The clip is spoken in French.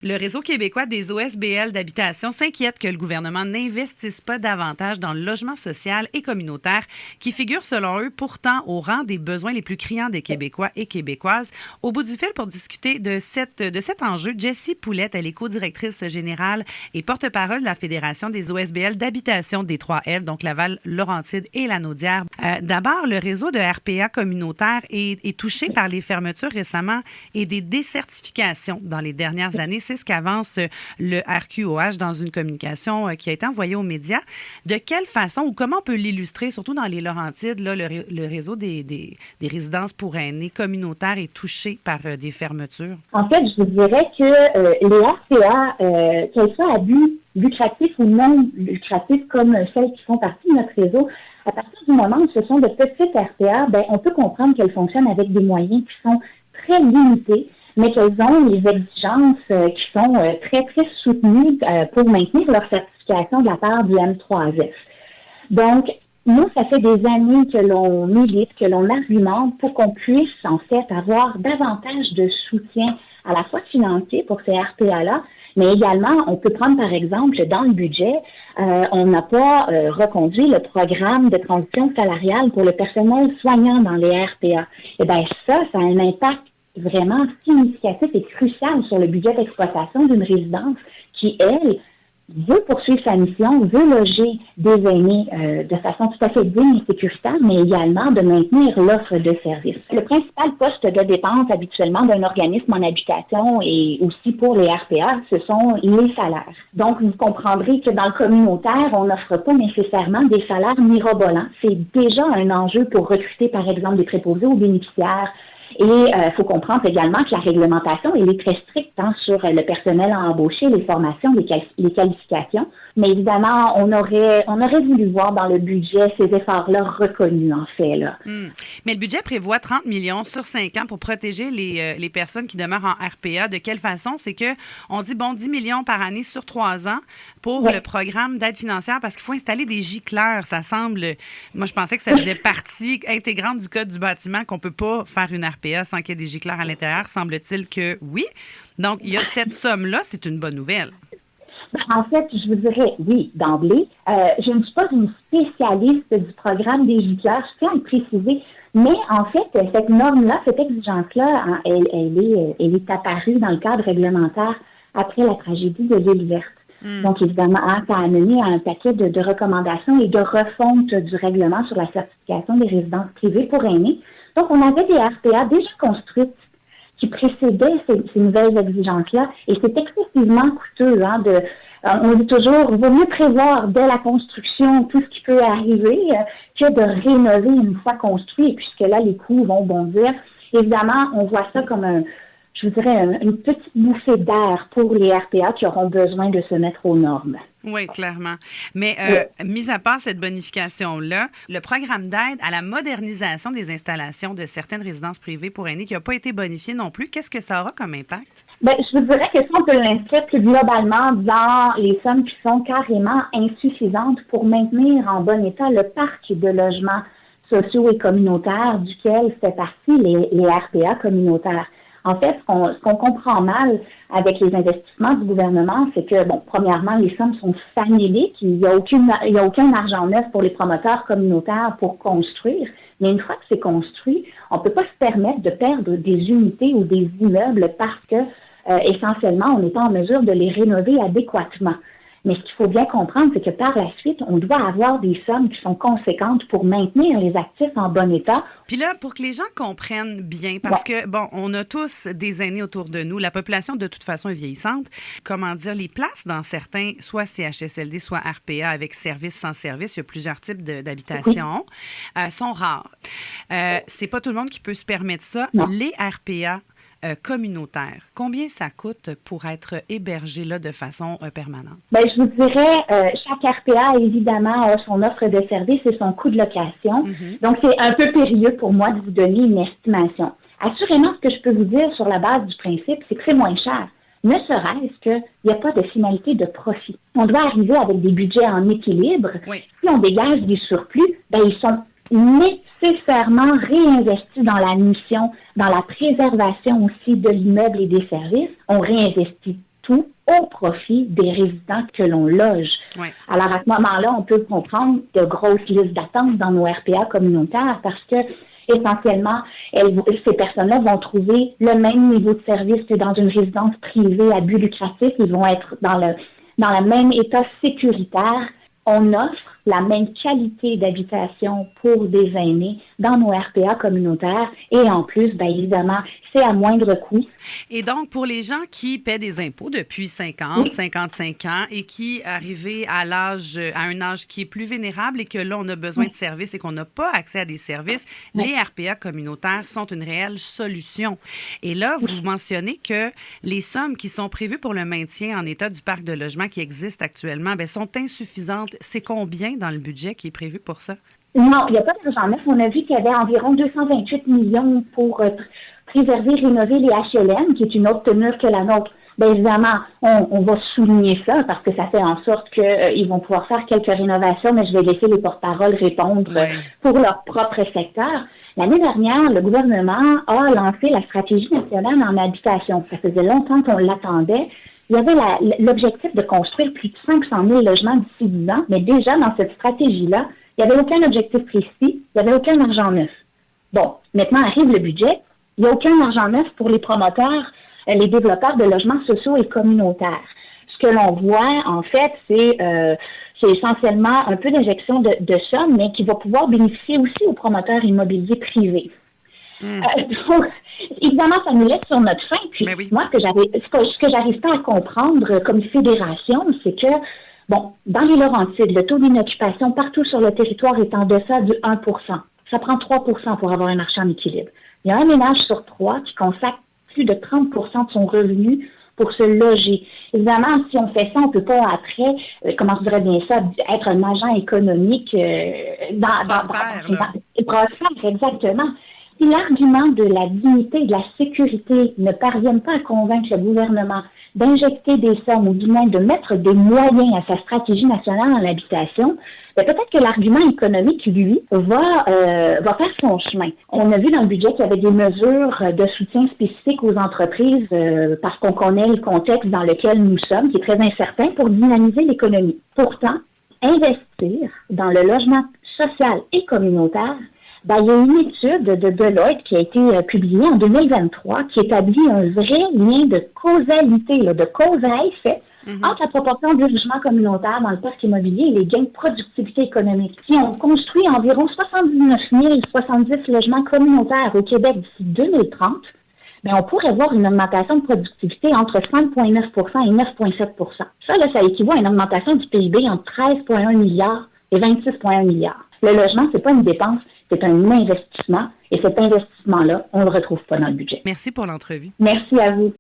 Le Réseau québécois des OSBL d'habitation s'inquiète que le gouvernement n'investisse pas davantage dans le logement social et communautaire qui figure, selon eux, pourtant au rang des besoins les plus criants des Québécois et Québécoises. Au bout du fil, pour discuter de cet enjeu, Jessie Poulette, elle est co-directrice générale et porte-parole de la Fédération des OSBL d'habitation des 3L, donc Laval, Laurentide et Lanaudière. D'abord, le réseau de RPA communautaire est touché par les fermetures récemment et des décertifications dans les dernières années. C'est ce qu'avance le RQOH dans une communication qui a été envoyée aux médias. De quelle façon ou comment on peut l'illustrer, surtout dans les Laurentides, là, le réseau des résidences pour aînés communautaires est touché par des fermetures? En fait, je vous dirais que les RPA, qu'elles soient à but lucratif ou non lucratif, comme celles qui font partie de notre réseau, à partir du moment où ce sont de petites RPA, on peut comprendre qu'elles fonctionnent avec des moyens qui sont très limités, mais qu'elles ont les exigences qui sont très, très soutenues pour maintenir leur certification de la part du M3F. Donc, nous, ça fait des années que l'on milite, que l'on argumente pour qu'on puisse, en fait, avoir davantage de soutien à la fois financier pour ces RPA-là, mais également, on peut prendre, par exemple, dans le budget, on n'a pas reconduit le programme de transition salariale pour le personnel soignant dans les RPA. Eh bien, ça a un impact vraiment significatif et crucial sur le budget d'exploitation d'une résidence qui, elle, veut poursuivre sa mission, veut loger des aînés de façon tout à fait digne et sécuritaire, mais également de maintenir l'offre de services. Le principal poste de dépense habituellement d'un organisme en habitation et aussi pour les RPA, ce sont les salaires. Donc, vous comprendrez que dans le communautaire, on n'offre pas nécessairement des salaires mirobolants. C'est déjà un enjeu pour recruter, par exemple, des préposés aux bénéficiaires. Et il faut comprendre également que la réglementation elle est très stricte sur le personnel à embaucher, les formations, les qualifications. Mais évidemment, on aurait voulu voir dans le budget ces efforts-là reconnus, en fait. Là. Mais le budget prévoit 30 millions sur 5 ans pour protéger les personnes qui demeurent en RPA. De quelle façon? C'est qu'on dit, 10 millions par année sur 3 ans pour le programme d'aide financière parce qu'il faut installer des gicleurs. Ça semble... Moi, je pensais que ça faisait partie intégrante du code du bâtiment, qu'on ne peut pas faire une RPA sans qu'il y ait des gicleurs à l'intérieur. Semble-t-il que oui. Donc, il y a cette somme-là. C'est une bonne nouvelle. En fait, je vous dirais oui, d'emblée. Je ne suis pas une spécialiste du programme des gicleurs, je tiens à le préciser. Mais en fait, cette norme-là, cette exigence-là, elle est apparue dans le cadre réglementaire après la tragédie de l'île verte. Donc, évidemment, ça a amené à un paquet de recommandations et de refonte du règlement sur la certification des résidences privées pour aînés. Donc, on avait des RPA déjà construites qui précédaient ces nouvelles exigences-là. Et c'est excessivement coûteux. On dit toujours, il vaut mieux prévoir dès la construction tout ce qui peut arriver que de rénover une fois construit, puisque là, les coûts vont bondir. Évidemment, on voit ça comme une petite bouffée d'air pour les RPA qui auront besoin de se mettre aux normes. Oui, clairement. Mais mis à part cette bonification-là, le programme d'aide à la modernisation des installations de certaines résidences privées pour aînés qui n'a pas été bonifié non plus, qu'est-ce que ça aura comme impact? Je vous dirais que ça, on peut l'inscrire plus globalement dans les sommes qui sont carrément insuffisantes pour maintenir en bon état le parc de logements sociaux et communautaires duquel fait partie les RPA communautaires. En fait, ce qu'on comprend mal avec les investissements du gouvernement, c'est que, premièrement, les sommes sont faméliques. Il n'y a aucun argent neuf pour les promoteurs communautaires pour construire. Mais une fois que c'est construit, on ne peut pas se permettre de perdre des unités ou des immeubles parce que, essentiellement, on n'est pas en mesure de les rénover adéquatement. Mais ce qu'il faut bien comprendre, c'est que par la suite, on doit avoir des sommes qui sont conséquentes pour maintenir les actifs en bon état. Puis là, pour que les gens comprennent bien, parce que, on a tous des aînés autour de nous. La population, de toute façon, est vieillissante. Comment dire, les places dans certains, soit CHSLD, soit RPA, avec service, sans service, il y a plusieurs types d'habitations, sont rares. C'est pas tout le monde qui peut se permettre ça. Non. Les RPA communautaire. Combien ça coûte pour être hébergé là de façon permanente? Je vous dirais, chaque RPA, évidemment, a son offre de service et son coût de location. Donc, c'est un peu périlleux pour moi de vous donner une estimation. Assurément, ce que je peux vous dire sur la base du principe, c'est que c'est moins cher. Ne serait-ce qu'il n'y a pas de finalité de profit. On doit arriver avec des budgets en équilibre. Oui. Si on dégage des surplus, ils sont nécessairement réinvestis dans la mission, dans la préservation aussi de l'immeuble et des services. On réinvestit tout au profit des résidents que l'on loge. Ouais. Alors, à ce moment-là, on peut comprendre de grosses listes d'attente dans nos RPA communautaires parce que, essentiellement, ces personnes-là vont trouver le même niveau de service que dans une résidence privée à but lucratif. Ils vont être dans le même état sécuritaire. On offre la même qualité d'habitation pour des aînés dans nos RPA communautaires et en plus, bien évidemment, c'est à moindre coût. Et donc, pour les gens qui paient des impôts depuis 50, 55 ans et qui arrivés à un âge qui est plus vénérable et que là, on a besoin de services et qu'on n'a pas accès à des services, les RPA communautaires sont une réelle solution. Et là, vous mentionnez que les sommes qui sont prévues pour le maintien en état du parc de logement qui existe actuellement bien, sont insuffisantes. C'est combien dans le budget qui est prévu pour ça? Non, il n'y a pas d'argent neuf. On a vu qu'il y avait environ 228 millions pour préserver, rénover les HLM, qui est une autre tenue que la nôtre. Bien évidemment, on va souligner ça parce que ça fait en sorte qu'ils vont pouvoir faire quelques rénovations, mais je vais laisser les porte-paroles répondre pour leur propre secteur. L'année dernière, le gouvernement a lancé la stratégie nationale en habitation. Ça faisait longtemps qu'on l'attendait. Il y avait l'objectif de construire plus de 500 000 logements d'ici 10 ans, mais déjà dans cette stratégie-là, il n'y avait aucun objectif précis, il n'y avait aucun argent neuf. Bon, maintenant arrive le budget, il n'y a aucun argent neuf pour les promoteurs, les développeurs de logements sociaux et communautaires. Ce que l'on voit, en fait, c'est essentiellement un peu d'injection de sommes, mais qui va pouvoir bénéficier aussi aux promoteurs immobiliers privés. Donc, évidemment, ça nous laisse sur notre faim. Puis, moi, ce que j'arrive pas à comprendre comme fédération, c'est que, bon, dans les Laurentides, le taux d'inoccupation partout sur le territoire est en deçà du 1 %. Ça prend 3 % pour avoir un marché en équilibre. Il y a un ménage sur 3 qui consacre plus de 30 % de son revenu pour se loger. Évidemment, si on fait ça, on ne peut pas après, comment je dirais bien ça, être un agent économique prospère, exactement. Si l'argument de la dignité et de la sécurité ne parviennent pas à convaincre le gouvernement d'injecter des sommes ou du moins de mettre des moyens à sa stratégie nationale en l'habitation, peut-être que l'argument économique, lui, va faire son chemin. On a vu dans le budget qu'il y avait des mesures de soutien spécifiques aux entreprises parce qu'on connaît le contexte dans lequel nous sommes, qui est très incertain, pour dynamiser l'économie. Pourtant, investir dans le logement social et communautaire, il y a une étude de Deloitte qui a été publiée en 2023 qui établit un vrai lien de causalité, de cause à effet, entre la proportion du logement communautaire dans le parc immobilier et les gains de productivité économique. Si on construit environ 79 070 logements communautaires au Québec d'ici 2030, on pourrait voir une augmentation de productivité entre 5,9 % et 9,7 %. Ça équivaut à une augmentation du PIB entre 13,1 milliards et 26,1 milliards. Le logement, c'est pas une dépense, c'est un investissement. Et cet investissement-là, on ne le retrouve pas dans le budget. Merci pour l'entrevue. Merci à vous.